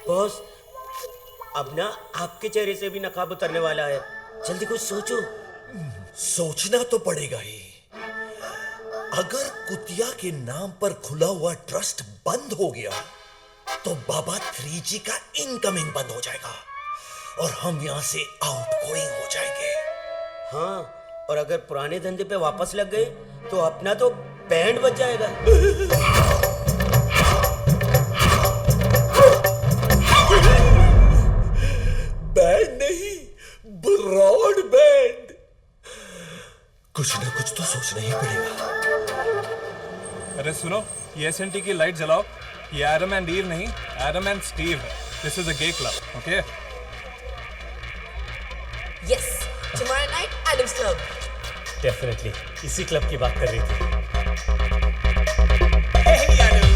Boss, अब ना आपके चेहरे से भी नकाब उतरने वाला है। जल्दी कुछ सोचो। सोचना तो पड़ेगा ही। अगर कुतिया के नाम पर खुला हुआ ट्रस्ट बंद हो गया तो बाबा 3G का इनकमिंग बंद हो जाएगा और हम यहां से आउटगोइंग हो जाएंगे। हाँ, और अगर पुराने धंधे पे वापस लग गए तो अपना तो बैंड बज जाएगा। बैंड नहीं, ब्रॉड बैंड। कुछ ना कुछ तो सोचना ही पड़ेगा। अरे सुनो, ये एसएनटी की लाइट जलाओ। ये एडम एंड ईव नहीं, एडम एंड स्टीव है। This is a gay club, okay? Yes, tomorrow night, Adam's Club. Definitely इसी क्लब की बात कर रही थी। Hey Anu,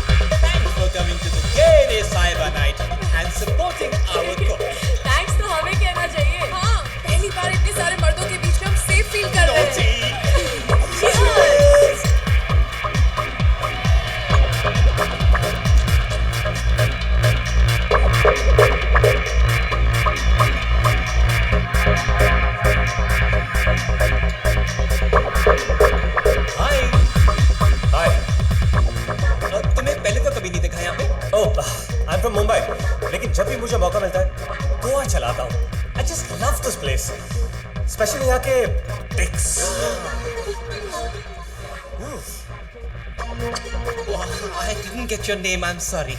thanks for coming to the gay cyber night and supporting our cause. Thanks तो हमें कहना चाहिए। हाँ, पहली बार इतने सारे मर्दों के बीच में हम सेफ फील कर रहे हैं। Cheers! Hi. हाय। तुम्हें पहले तो कभी नहीं देखा यहाँ पे। ओह, आई एम फ्रॉम मुंबई, लेकिन जब भी मुझे मौका मिलता है गोवा चलाता हूँ। I just love this place, specially यहाँ के dicks. I didn't get your name. I'm sorry.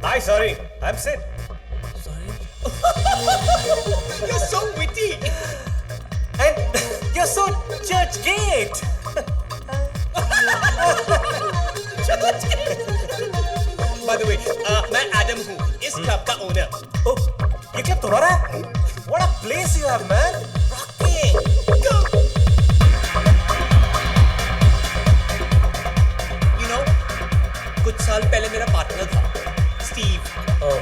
Hi, sorry, I am Sid. You're so witty. And you're so Churchgate. By the way, मैं एडम हूँ, इस क्लब का ओनर। Oh, ये club तुम्हारा है? What a place you have, man. Rocking. Go. You know, कुछ साल पहले मेरा पार्टनर था, Steve. Oh,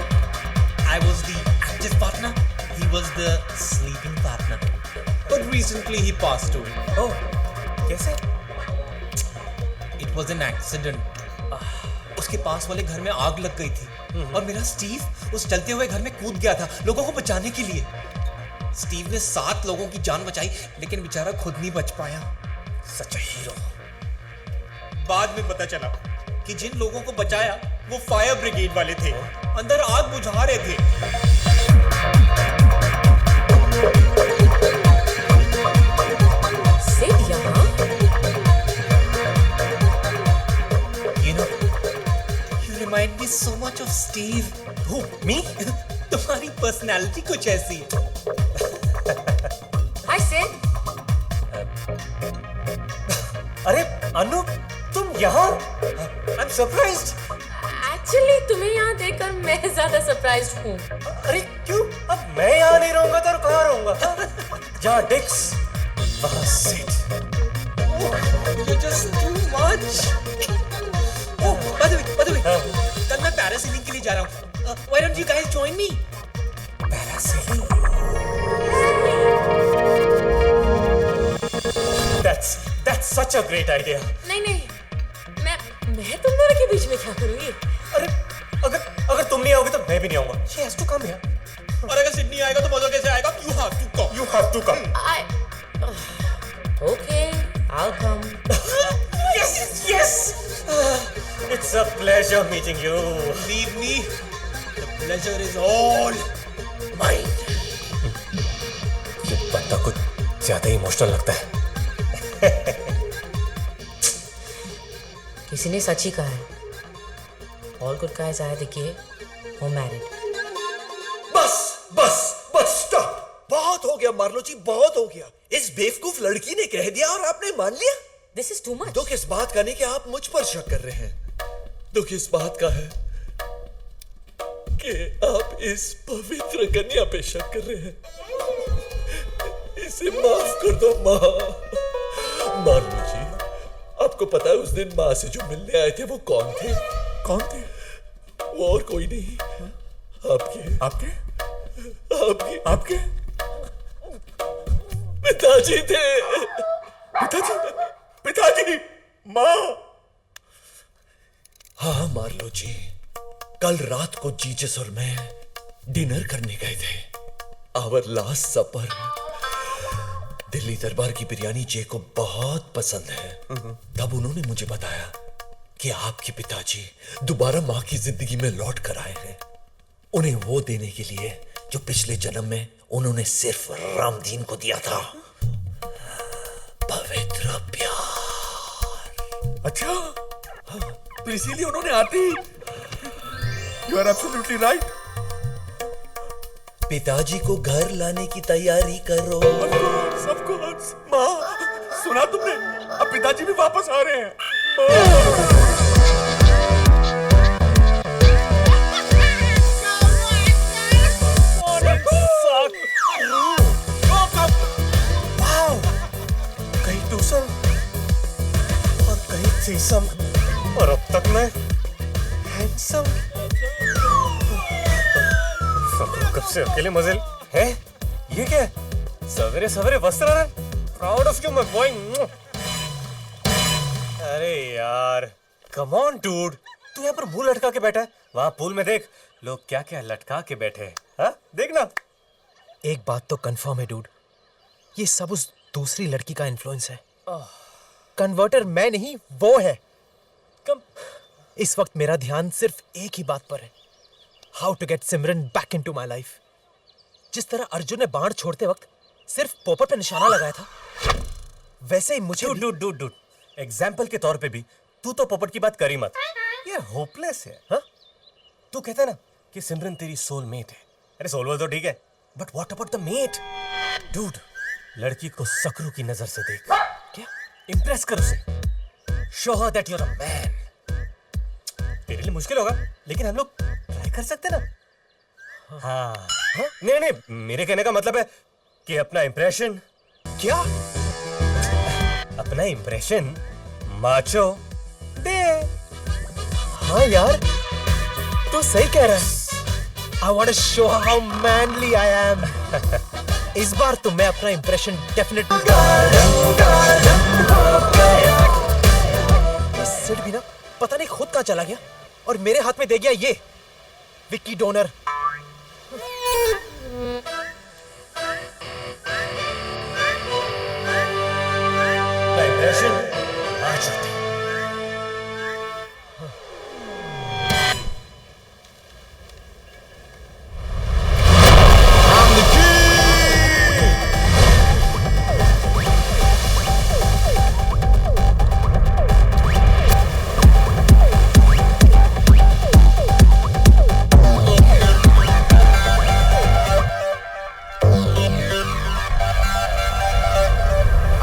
I was the active partner. He was the sleeping partner. But recently he passed away. oh, कैसे? It was an accident. उसके पास वाले घर में आग लग गई थी और मेरा स्टीव उस जलते हुए घर में कूद गया था लोगों को बचाने के लिए। स्टीव ने 7 लोगों की जान बचाई, लेकिन बेचारा खुद नहीं बच पाया। Such a hero. बाद में पता चला कि जिन लोगों को बचाया वो फायर ब्रिगेड वाले थे, अंदर आग बुझा रहे थे। Sid यहाँ? You know, you remind me so much of Steve. Who, me? तुम्हारी पर्सनालिटी कुछ ऐसी है। Hi Sid. अरे अनु, तुम यहाँ? I'm surprised. Actually तुम्हें यहाँ देखकर मैं ज्यादा surprised हूँ। अरे क्यों? अब मैं यहाँ नहीं रहूंगा तो और कहाँ रहूंगा? जहाँ डिक्स, वहाँ Sid. You're just too much. Oh, by the way, कल मैं पैरासेलिंग के लिए जा रहा हूँ। Why don't you guys join me? Parasailing? That's such a great idea. नहीं नहीं, मैं तुम दोनों के बीच में क्या करूँगी? अरे अगर तुम नहीं आओगे तो मैं भी नहीं आऊंगा। She has to come here. और अगर सिडनी आएगा तो मजा कैसे आएगा? You have to come. You have to come. Okay, I'll come. Yes. It's a pleasure meeting you. Believe me, the pleasure is all mine. ये बंदा कुछ ज्यादा इमोशनल लगता है। किसी ने सच ही कहा है। All good guys आए देखिए, वो married. Bus stop. बहुत हो गया मार्लो जी, बहुत हो गया। इस बेवकूफ लड़की ने कह दिया और आपने मान लिया। This is too much. दुख इस बात का नहीं कि आप मुझ पर शक कर रहे हैं, दुख इस बात का है कि आप इस पवित्र कन्या पे शक कर रहे हैं। इसे माफ कर दो माँ। मार्लो जी, आपको पता है उस दिन माँ से जो मिलने आए थे वो कौन थे? कौन थे? वो और कोई नहीं, आपके आपके पिताजी थे। पिताजी, माँ। हाँ मार्लो जी, कल रात को जीजस और मैं डिनर करने गए थे। आवर लास्ट सपर। दिल्ली दरबार की बिरयानी जे को बहुत पसंद है। तब उन्होंने मुझे बताया कि आपके पिताजी दोबारा मां की जिंदगी में लौट कर आए हैं, उन्हें वो देने के लिए जो पिछले जन्म में उन्होंने सिर्फ रामदीन को दिया था, पवित्र प्यार। अच्छा, तो इसीलिए उन्होंने आते ही यू आर एब्सोल्युटली राइट। पिताजी को घर लाने की तैयारी करो। Of course. माँ, सुना तुमने? अब पिताजी भी वापस आ रहे हैं। कहीं टूसम और कहीं थ्रीसम, और अब तक मैं हैंडसम। कब से अकेले मजे है? ये क्या है? सवेरे सवेरे वस्त्र, proud of you my boy. अरे यार, कम ऑन डूड, तू यहाँ पर मुंह लटका के बैठा है। वहां पूल में देख, लोग क्या क्या लटका के बैठे हैं। हाँ, देखना। एक बात तो कंफर्म है डूड, ये सब उस दूसरी लड़की का इन्फ्लुएंस है। कन्वर्टर मैं नहीं, वो है। कम इस वक्त मेरा ध्यान सिर्फ एक ही बात पर है, how to get Simran back into my life. जिस तरह अर्जुन ने बाण छोड़ते वक्त सिर्फ पोपट पे निशाना लगाया था, वैसे ही मुझे डूड एग्जाम्पल के तौर पे भी तू तो पोपट की बात कर ही मत। ये होपलेस है। हाँ, तू कहता है ना कि सिमरन तेरी सोलमेट है। अरे सोलमेट तो ठीक है, but what about the mate? Dude, लड़की को सकरू की नजर से देख। क्या? इंप्रेस कर उसे, show her that you are a man. तेरे लिए मुश्किल होगा, लेकिन हम लोग ट्राई कर सकते ना। हाँ, नहीं, मेरे कहने का मतलब है कि अपना इंप्रेशन, क्या? अपना इंप्रेशन माचो दे। हाँ यार, तू सही कह रहा है। I want to show how manly I am. इस बार तो मैं अपना इंप्रेशन डेफिनेटली। सिड भी ना पता नहीं खुद कहाँ चला गया और मेरे हाथ में दे गया ये Vicky donor. Impression macho they.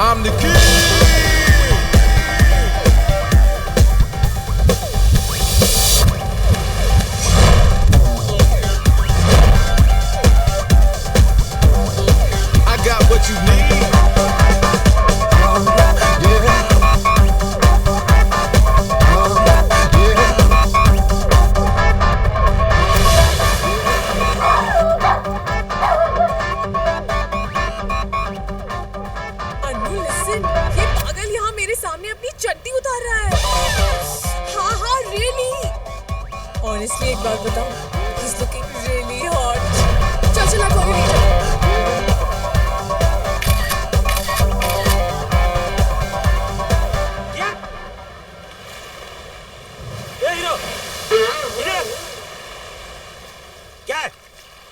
I'm the king. I got what you need. Anu listen, ये पागल यहाँ मेरे सामने अपनी चड्डी उतार रहा है। हाँ, रियली। ऑनेस्टली एक बात बताऊं, he's looking really hot। चल कॉफी ले जा। हीरो, इधर। क्या है?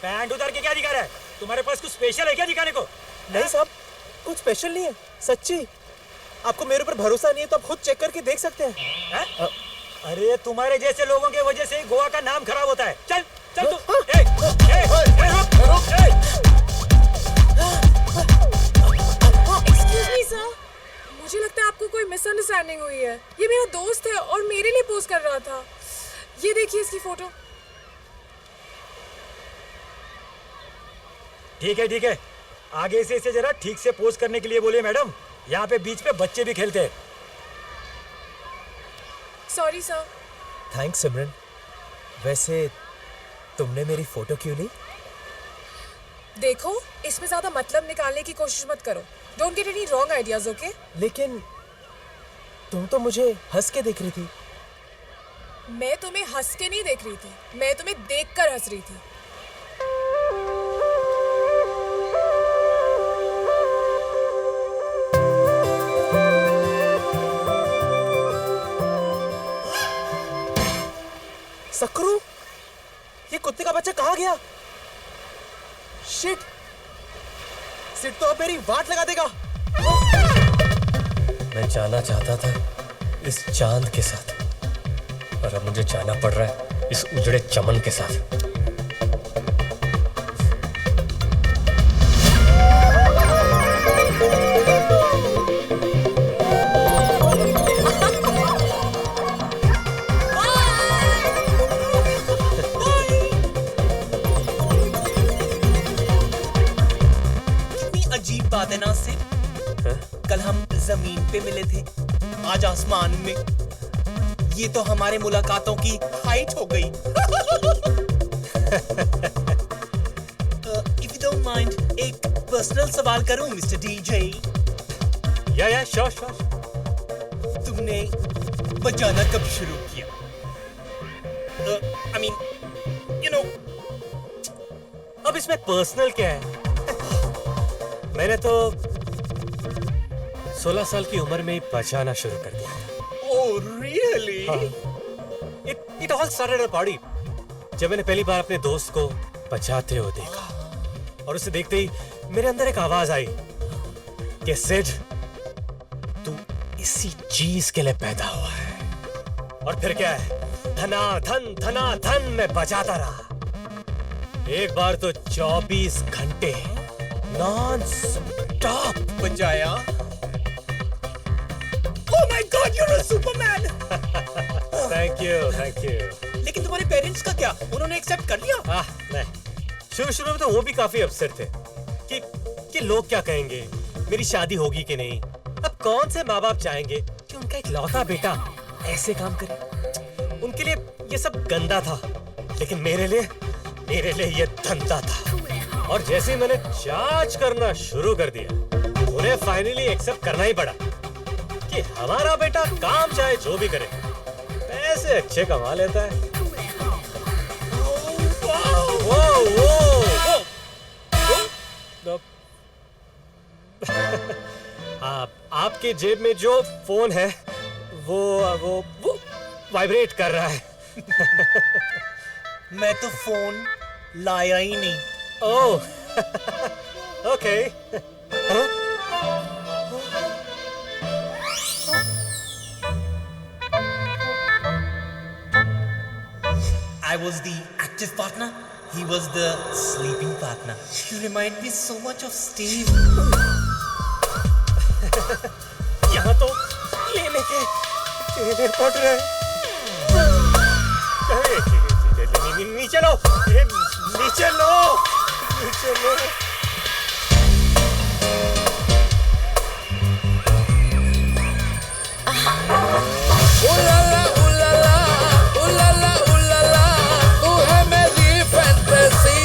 पैंट उतार के क्या दिखा रहा है? तुम्हारे पास कुछ स्पेशल है क्या दिखाने को? नहीं साहब, कुछ स्पेशल नहीं है, सच्ची। आपको मेरे ऊपर भरोसा नहीं है तो आप खुद चेक करके देख सकते हैं। अरे तुम्हारे जैसे लोगों की वजह से ही गोवा का नाम खराब होता है। चल चल तू। एक्सक्यूज मी सर, मुझे लगता है आपको कोई मिसअंडरस्टैंडिंग हुई है। ये मेरा दोस्त है और मेरे लिए पोस्ट कर रहा था। ये देखिए इसकी फोटो। ठीक है, आगे से इसे जरा ठीक से पोज करने के लिए बोलिए मैडम। यहाँ पे बीच पे बच्चे भी खेलते हैं। Sorry sir. थैंक्स सिमरन। वैसे तुमने मेरी फोटो क्यों ली? देखो, इसमें ज्यादा मतलब निकालने की कोशिश मत करो। Don't get any wrong ideas, okay? लेकिन तुम तो मुझे हंस के देख रही थी। मैं तुम्हें हंस के नहीं देख रही थी, मैं तुम्हें देखकर हंस रही थी। सक्रू, ये कुत्ते का बच्चा कहाँ गया? शिट, सिट तो अब मेरी वाट लगा देगा। मैं जाना चाहता था इस चांद के साथ, और अब मुझे जाना पड़ रहा है इस उजड़े चमन के साथ। अजीब बात है ना सिर्फ, कल हम जमीन पे मिले थे, आज आसमान में। ये तो हमारे मुलाकातों की हाइट हो गई। इफ यू डोंट माइंड, एक पर्सनल सवाल करूं मिस्टर डीजे? या श्योर श्योर। तुमने बजाना कब शुरू किया? I mean, you know. अब इसमें पर्सनल क्या है? मैंने तो 16 साल की उम्र में ही बजाना शुरू कर दिया था। Oh, really? It all started at a party. जब मैंने पहली बार अपने दोस्त को बजाते हुए देखा, और उसे देखते ही मेरे अंदर एक आवाज आई कि सिड, तू इसी चीज के लिए पैदा हुआ है। और फिर क्या है, धना धन मैं बजाता रहा। एक बार तो 24 घंटे नॉन स्टॉप बजाया। Oh my God, you're a Superman! Thank you. लेकिन तुम्हारे पेरेंट्स का क्या? उन्होंने एक्सेप्ट कर लिया? नहीं, शुरू में तो वो भी काफी अपसेट थे कि लोग क्या कहेंगे, मेरी शादी होगी कि नहीं। अब कौन से माँ बाप चाहेंगे कि उनका एक लौता बेटा ऐसे काम करे? उनके लिए ये सब गंदा था, लेकिन मेरे लिए ये धंधा था। और जैसे ही मैंने चार्ज करना शुरू कर दिया, उन्हें फाइनली एक्सेप्ट करना ही पड़ा कि हमारा बेटा काम चाहे जो भी करे, पैसे अच्छे कमा लेता है। आपके जेब में जो फोन है वो वाइब्रेट कर रहा है। मैं तो फोन लाया ही नहीं। ओह, okay. I was the active partner. He was the sleeping partner. You remind me so much of Steve. यहाँ तो लेने के पड़ रहे हैं। नीचे लो, नीचे लो, नीचे लो। उलाला उलाला उलाला उलाला, तू है मेरी फैंटेसी।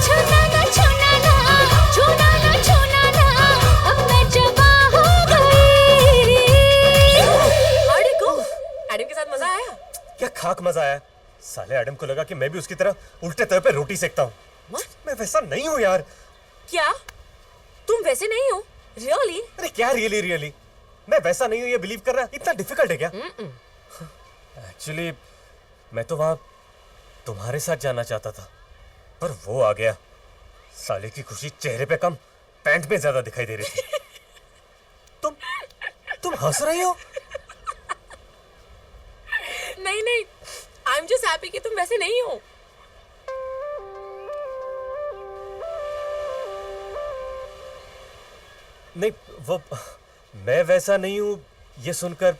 छूना ना छूना ना, छूना ना छूना ना, अब मैं जवां हो गई। How did it go? Adam के साथ मजा आया? क्या खाक मजा आया। साले एडम को लगा कि मैं भी उसकी तरह उल्टे तवे पे रोटी सेकता हूँ। मैं वैसा नहीं हूँ यार। क्या तुम वैसे नहीं हो? रियली? अरे क्या रियली? मैं वैसा नहीं हूँ ये बिलीव करना इतना डिफिकल्ट है क्या? एक्चुअली मैं तो वहां तुम्हारे साथ जाना चाहता था, पर वो आ गया। साले की खुशी चेहरे पे कम, पैंट में ज्यादा दिखाई दे रही थी। तुम हंस रही हो? नहीं, आई एम जस्ट हैप्पी कि तुम वैसे नहीं हो। नहीं, वो मैं वैसा नहीं हूं ये सुनकर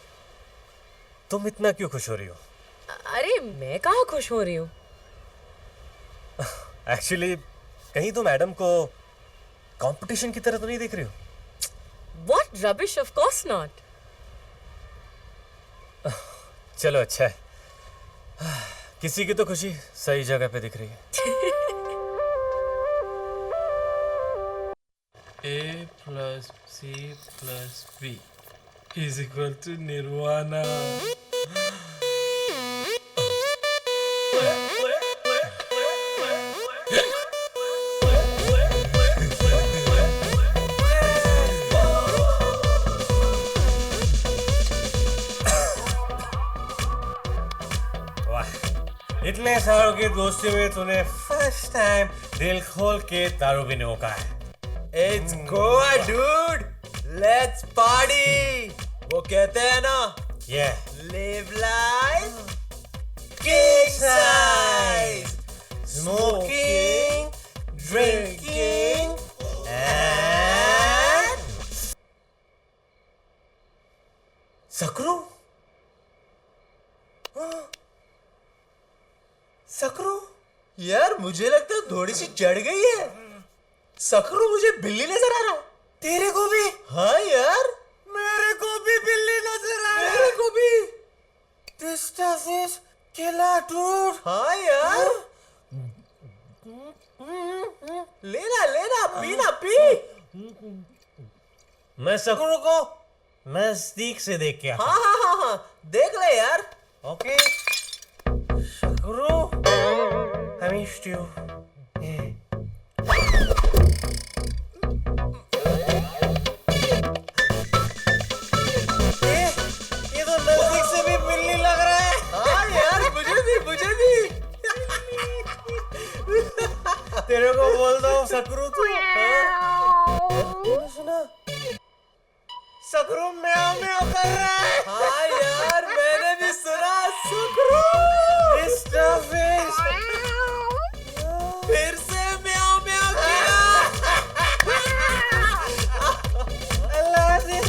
तुम इतना क्यों खुश हो रही हो? अरे मैं कहाँ खुश हो रही हूँ? एक्चुअली कहीं तुम एडम को कंपटीशन की तरह तो नहीं देख रही हो? What rubbish, of course not. चलो अच्छा है, किसी की तो खुशी सही जगह पे दिख रही है। A plus C plus B is equal to Nirvana. इतने सालों की दोस्ती में तूने फर्स्ट टाइम दिल खोल के दारू पीने को कहा है। It's Goa, dude. Let's party. वो कहते हैं ना, live life, king size, smoking, drinking, and सकरू? सकरू? यार मुझे लगता है थोड़ी सी चढ़ गई है। सकरू मुझे बिल्ली नजर आ रहा है। तेरे को भी? हाँ यार, मेरे को भी बिल्ली नजर आ रहा है। मेरे को भी। This stuff is killer, dude. हाँ यार, लेना पीना पी। मैं सकरू को नजदीक से देख के आता हूं। हाँ, देख ले यार। ओके सकरू, I missed you. ये तो नजदीक से भी बिल्ली लग रहा है। हाँ यार, मुझे भी। तेरे को बोलता हूँ सकरू, तू सुना? सकरू म्याऊं म्याऊं कर रहा है। हाँ यार, मैंने भी सुना। सकरू This stuff is फिर से म्याऊं म्याऊं किया। I love this.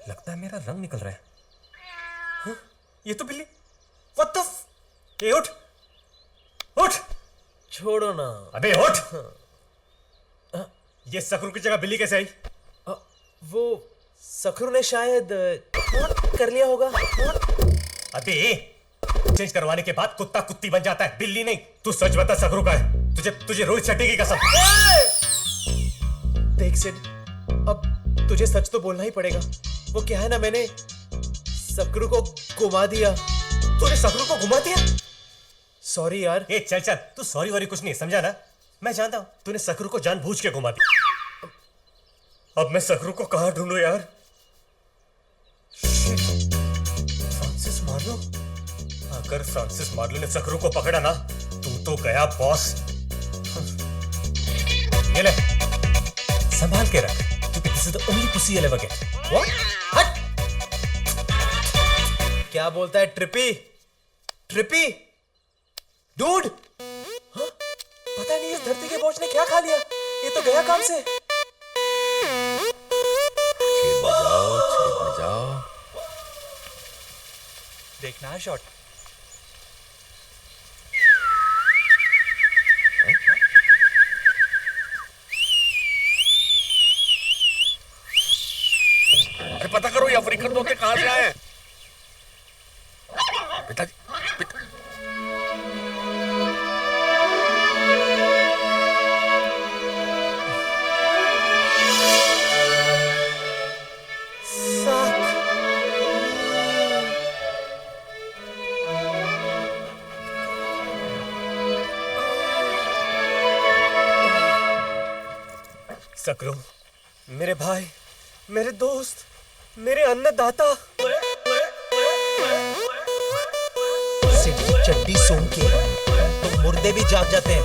लगता है मेरा रंग निकल रहा है। हाँ? ये तो बिल्ली। What the f- ये उठ छोड़ो ना। अबे उठ। ये सकरू की जगह बिल्ली कैसे आई? वो सकरू ने शायद कर लिया होगा। अबे चेंज करवाने के बाद कुत्ता कुत्ती बन जाता है, बिल्ली नहीं। तू सच बता सकरू का है? तुझे रोहित शेट्टी की कसम। देख सिड, अब तुझे सच तो बोलना ही पड़ेगा। वो क्या है ना, मैंने सकरू को घुमा दिया। तूने सकरू को घुमा दिया? सॉरी यार। ए चल तू सॉरी वॉरी कुछ नहीं, समझा ना? मैं जानता हूं तूने सकरू को जानबूझ के घुमा दिया। अब मैं सकरू को कहां ढूंढूं यार? Francis Marlowe? अगर फ्रांसिस मार्लो ने सकरू को पकड़ा ना, तू तो गया बॉस। ये ले, संभाल के रख, क्योंकि this is the only pussy you'll ever get. What? हट! क्या बोलता है ट्रिपी? डूड, हाँ? पता नहीं इस धरती के बोझ ने क्या खा लिया। ये तो गया काम से। बजाओ। देखना है शॉट। अरे पता करो ये अफ्रीकन तोते कहां से आए हैं। पिताजी सकरू, मेरे भाई, मेरे दोस्त, मेरे अन्नदाता। चड्डी सूंघ के तो मुर्दे भी जाग जाते हैं,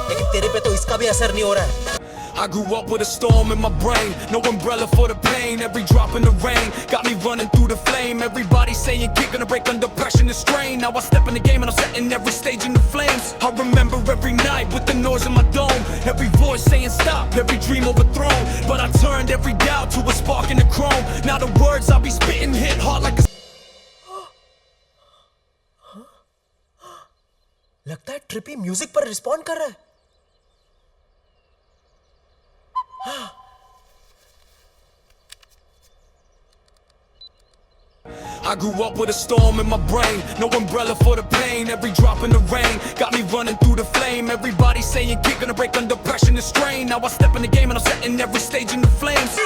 लेकिन तेरे पे तो इसका भी असर नहीं हो रहा है। I grew up with a storm in my brain, no umbrella for the pain. Every drop in the rain got me running through the flame. Everybody saying kid gonna break under pressure and strain. Now I step in the game and I'm setting every stage in the flames. I remember every night with the noise in my dome, every voice saying stop, every dream overthrown. But I turned every doubt to a spark in the chrome. Now the words I'll be spitting hit hard like a लगता है trippy music पर respond कर रहा है। I grew up with a storm in my brain, no umbrella for the pain. Every drop in the rain got me running through the flame. Everybody saying kid gonna break under pressure and strain. Now I step in the game and I'm setting every stage in the flames.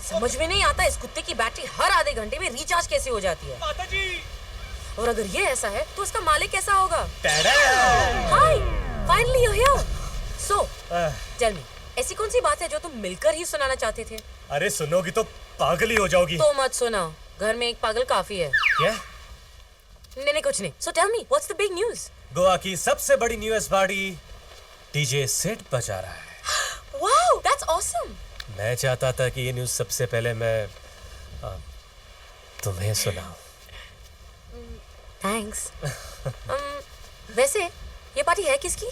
समझ में नहीं आता इस कुत्ते की battery हर आधे घंटे में रिचार्ज कैसे हो जाती है। माता जी। और अगर ये ऐसा है तो उसका मालिक कैसा होगा? Hi, finally you here. So tell me, ऐसी कौन सी बात है जो तुम मिलकर ही सुनाना चाहते थे? अरे सुनोगी तो पागल ही हो जाओगी। तो मत सुनाओ, घर में एक पागल काफी है। क्या? नहीं कुछ नहीं। So tell me, what's the big news? Goa की सबसे बड़ी न्यूज़ पार्टी डीजे सिड बजा रहा है। Wow, that's awesome. मैं चाहता था कि ये न्यूज़ सबसे पहले मैं तुम्हें सुनाऊं। थैंक्स। वैसे ये पार्टी है किसकी?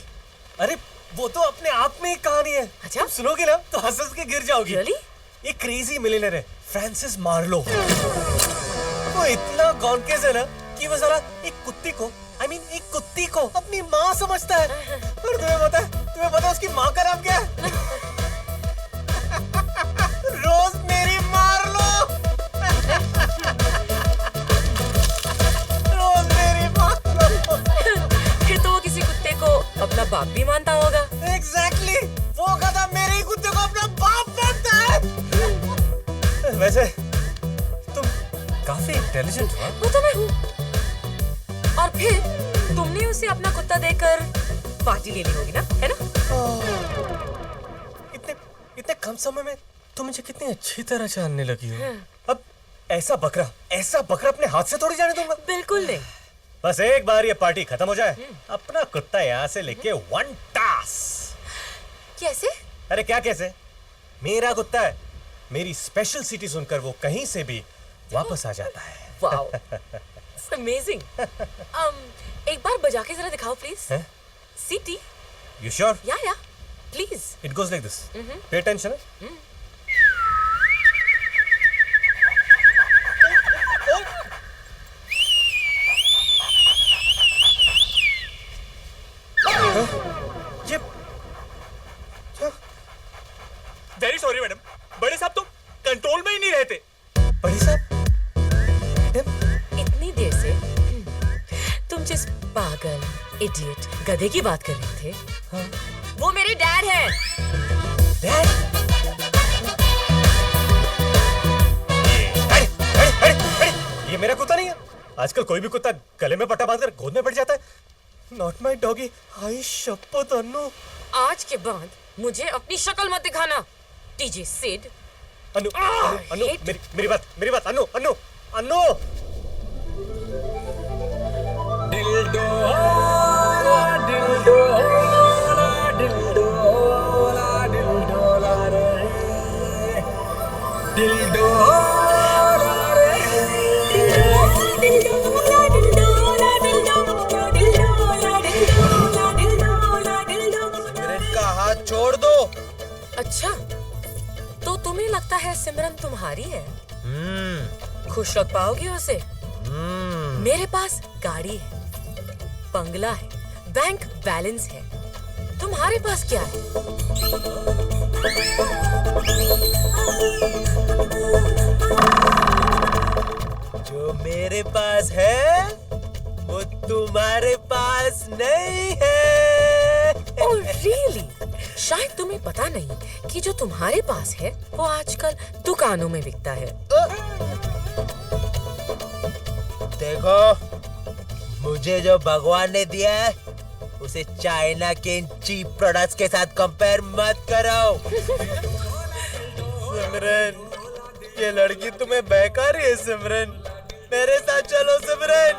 अरे वो तो अपने आप में एक कहानी है। अच्छा? तुम सुनोगे ना तो हंस हंस के गिर जाओगी। Really? ये क्रेजी मिलियनेयर है फ्रांसिस मार्लो। वो इतना गॉनकेस है ना कि वो साला एक कुत्ती को एक कुत्ती को अपनी माँ समझता है। और तुम्हें पता है उसकी माँ का नाम क्या है? रोज मेरी मार्लो। रोज मेरी मार्लो। फिर तो वो किसी कुत्ते को अपना बाप भी मानता होगा। Exactly! वो गधा मेरे ही कुत्ते को अपना बाप मानता है। वैसे तुम काफी इंटेलिजेंट हो। वो तो मैं हूँ। और फिर तुमने उसे अपना कुत्ता देकर पार्टी ले ली होगी ना, है ना? इतने कम समय में तुम मुझे कितनी अच्छी तरह जानने लगी हो। अब ऐसा बकरा अपने हाथ से थोड़ी जाने दूंगा। बिल्कुल नहीं। बस एक बार ये पार्टी खत्म हो जाए, अपना कुत्ता यहाँ से लेके वन टास। कैसे? अरे क्या कैसे? मेरा कुत्ता है, मेरी स्पेशल सिटी सुनकर वो कहीं से भी वापस आ जाता है। Wow, it's amazing. एक बार बजा के जरा दिखाओ प्लीज। सिटी। You sure? या please. It goes like this. Pay attention. Very sorry madam, बड़े साहब तो कंट्रोल में ही नहीं रहते। बड़े साहब? इतनी देर से तुम जिस पागल, इडियट, गधे की बात कर रहे थे, वो मेरे डैड हैं। डैड? ये मेरा कुत्ता नहीं है। आजकल कोई भी कुत्ता गले में पट्टा बांधकर गोद में बैठ जाता है। Not my doggy. हाय शपथ अन्नू। आज के बाद मुझे अपनी शक्ल मत दिखाना, डीजे सिड। अन्नू, मेरी बात अन्नू। का हाथ छोड़ दो। अच्छा, तो तुम्हें लगता है सिमरन तुम्हारी है? खुश रख पाओगे उसे? मेरे पास गाड़ी है, बंगला है, बैंक बैलेंस है। तुम्हारे पास क्या है? जो मेरे पास है वो तुम्हारे पास नहीं है। Oh really? शायद तुम्हें पता नहीं कि जो तुम्हारे पास है वो आजकल दुकानों में बिकता है। देखो, मुझे जो भगवान ने दिया है उसे चाइना के इन चीप प्रोडक्ट्स के साथ कंपेयर मत करो। सिमरन, ये लड़की तुम्हें बहका रही है। सिमरन, मेरे साथ चलो सिमरन।